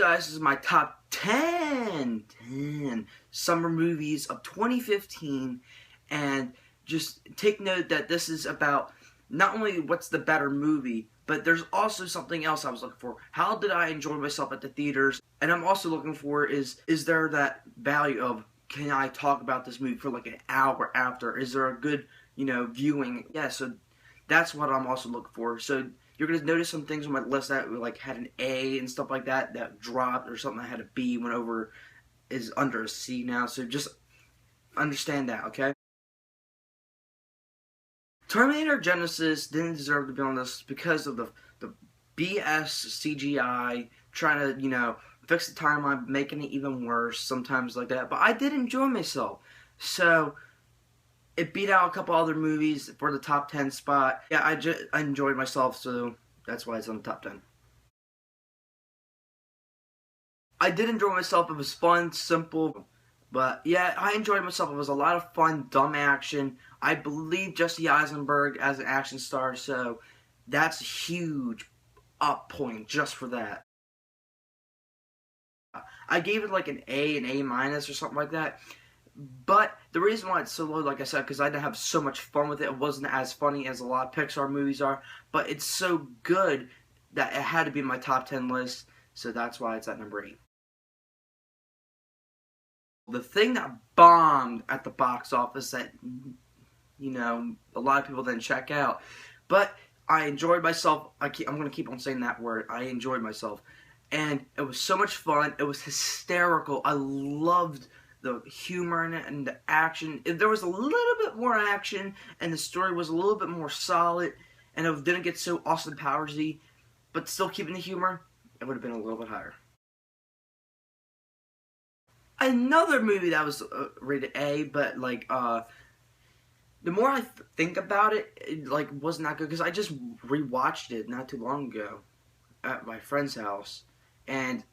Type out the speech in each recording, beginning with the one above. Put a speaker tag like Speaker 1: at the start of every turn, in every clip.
Speaker 1: guys, this is my top 10 summer movies of 2015, and just take note that this is about not only what's the better movie, but there's also something else I was looking for. How did I enjoy myself at the theaters? And I'm also looking for is there that value of, can I talk about this movie for like an hour after? Is there a good, viewing? Yeah, so that's what I'm also looking for. So you're going to notice some things on my list that like had an A and stuff like that dropped, or something that had a B went over is under a C now. So just understand that, okay? Terminator Genesis didn't deserve to be on this because of the BS CGI, trying to, fix the timeline, making it even worse, sometimes like that. But I did enjoy myself. So it beat out a couple other movies for the top 10 spot. Yeah, I enjoyed myself, so that's why it's on the top 10. I did enjoy myself. It was fun, simple, but yeah, I enjoyed myself. It was a lot of fun, dumb action. I believe Jesse Eisenberg as an action star, so that's a huge up point just for that. I gave it like an A, an A minus or something like that. But the reason why it's so low, like I said, because I didn't have so much fun with it. It wasn't as funny as a lot of Pixar movies are, but it's so good that it had to be in my top 10 list, so that's why it's at number 8. The thing that bombed at the box office that, a lot of people didn't check out, but I enjoyed myself. I'm going to keep on saying that word. I enjoyed myself. And it was so much fun. It was hysterical. I loved the humor in it and the action. If there was a little bit more action and the story was a little bit more solid and it didn't get so Austin Powers-y, but still keeping the humor, it would have been a little bit higher. Another movie that was rated A, but the more I think about it, it wasn't that good, because I just rewatched it not too long ago at my friend's house, and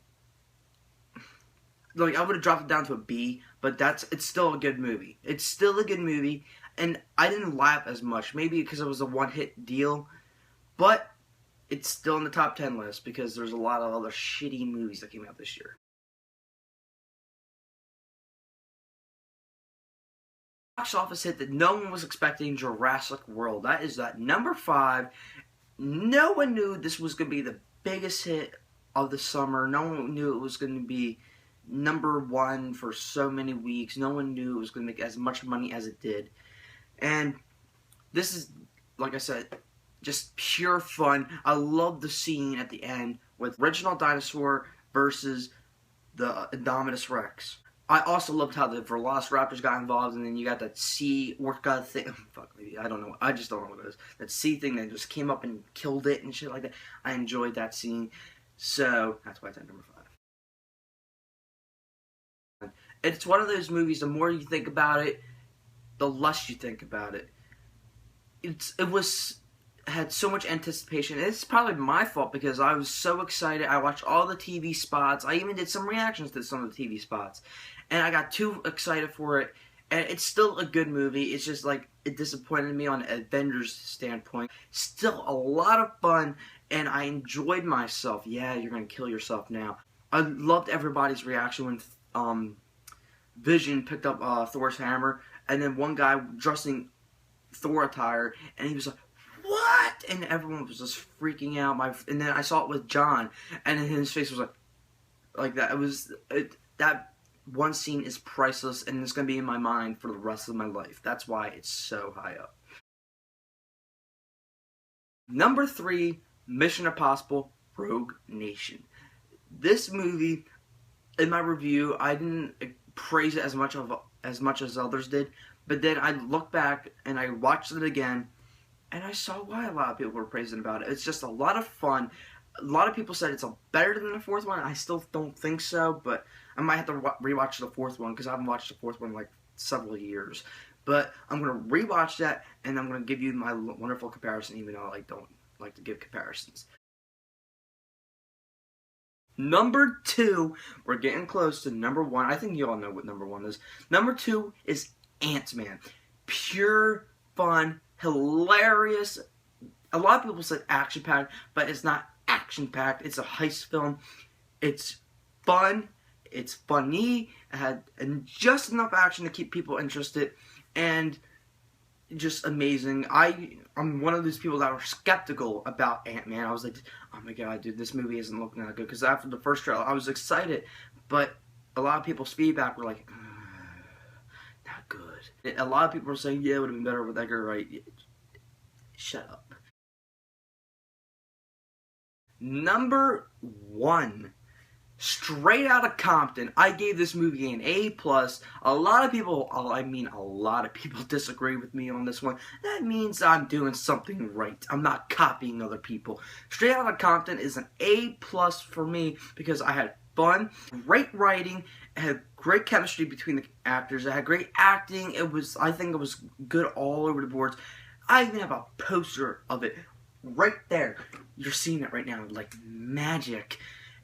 Speaker 1: I would have dropped it down to a B, but it's still a good movie. It's still a good movie, and I didn't laugh as much, maybe because it was a one-hit deal, but it's still in the top 10 list because there's a lot of other shitty movies that came out this year. Box office hit that no one was expecting, Jurassic World. That is at number 5. No one knew this was going to be the biggest hit of the summer. No one knew it was going to be number 1 for so many weeks. No one knew it was going to make as much money as it did. And this is, like I said, just pure fun. I love the scene at the end with original dinosaur versus the Indominus Rex. I also loved how the Velociraptors got involved, and then you got that sea orca thing. Fuck, maybe, I don't know. I just don't know what it is. That sea thing that just came up and killed it and shit like that. I enjoyed that scene. So, that's why it's at number 5. It's one of those movies, the more you think about it, the less you think about it. It had so much anticipation. It's probably my fault because I was so excited. I watched all the TV spots. I even did some reactions to some of the TV spots. And I got too excited for it. And it's still a good movie. It's just it disappointed me on an Avengers standpoint. Still a lot of fun, and I enjoyed myself. Yeah, you're going to kill yourself now. I loved everybody's reaction when Vision picked up Thor's hammer, and then one guy dressing Thor attire, and he was like, "What?" And everyone was just freaking out. And then I saw it with John, and then his face was like that. That one scene is priceless, and it's going to be in my mind for the rest of my life. That's why it's so high up. Number 3, Mission Impossible: Rogue Nation. This movie, in my review, I didn't praise it as much as others did, but then I looked back and I watched it again, and I saw why a lot of people were praising about it. It's just a lot of fun. A lot of people said it's better than the 4th one. I still don't think so, but I might have to rewatch the 4th one because I haven't watched the 4th one in several years. But I'm going to rewatch that, and I'm going to give you my wonderful comparison, even though I don't like to give comparisons. Number 2, we're getting close to number 1. I think you all know what number 1 is. Number 2 is AntMan. Pure fun, hilarious. A lot of people said action-packed, but it's not action-packed. It's a heist film. It's fun, it's funny, it had just enough action to keep people interested, and just amazing. I'm one of those people that were skeptical about Ant-Man. I was like, oh my god, dude, this movie isn't looking that good. Because after the first trailer, I was excited, but a lot of people's feedback were like, not good. A lot of people were saying, yeah, it would have been better with Edgar Wright. Shut up. Number 1. Straight Out of Compton. I gave this movie an A+. A lot of people disagree with me on this one. That means I'm doing something right. I'm not copying other people. Straight Out of Compton is an A+ for me because I had fun, great writing, it had great chemistry between the actors, it had great acting, I think it was good all over the boards. I even have a poster of it right there. You're seeing it right now, like magic.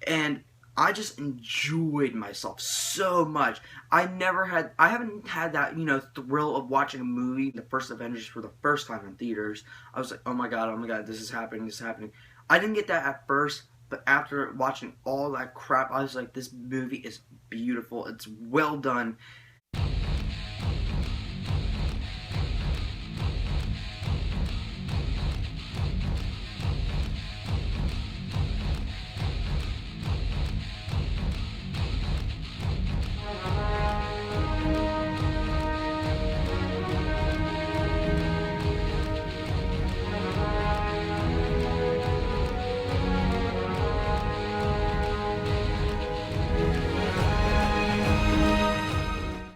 Speaker 1: And I just enjoyed myself so much. I haven't had that, thrill of watching a movie, the first Avengers, for the first time in theaters. I was like, oh my god, this is happening. I didn't get that at first, but after watching all that crap, I was like, this movie is beautiful. It's well done.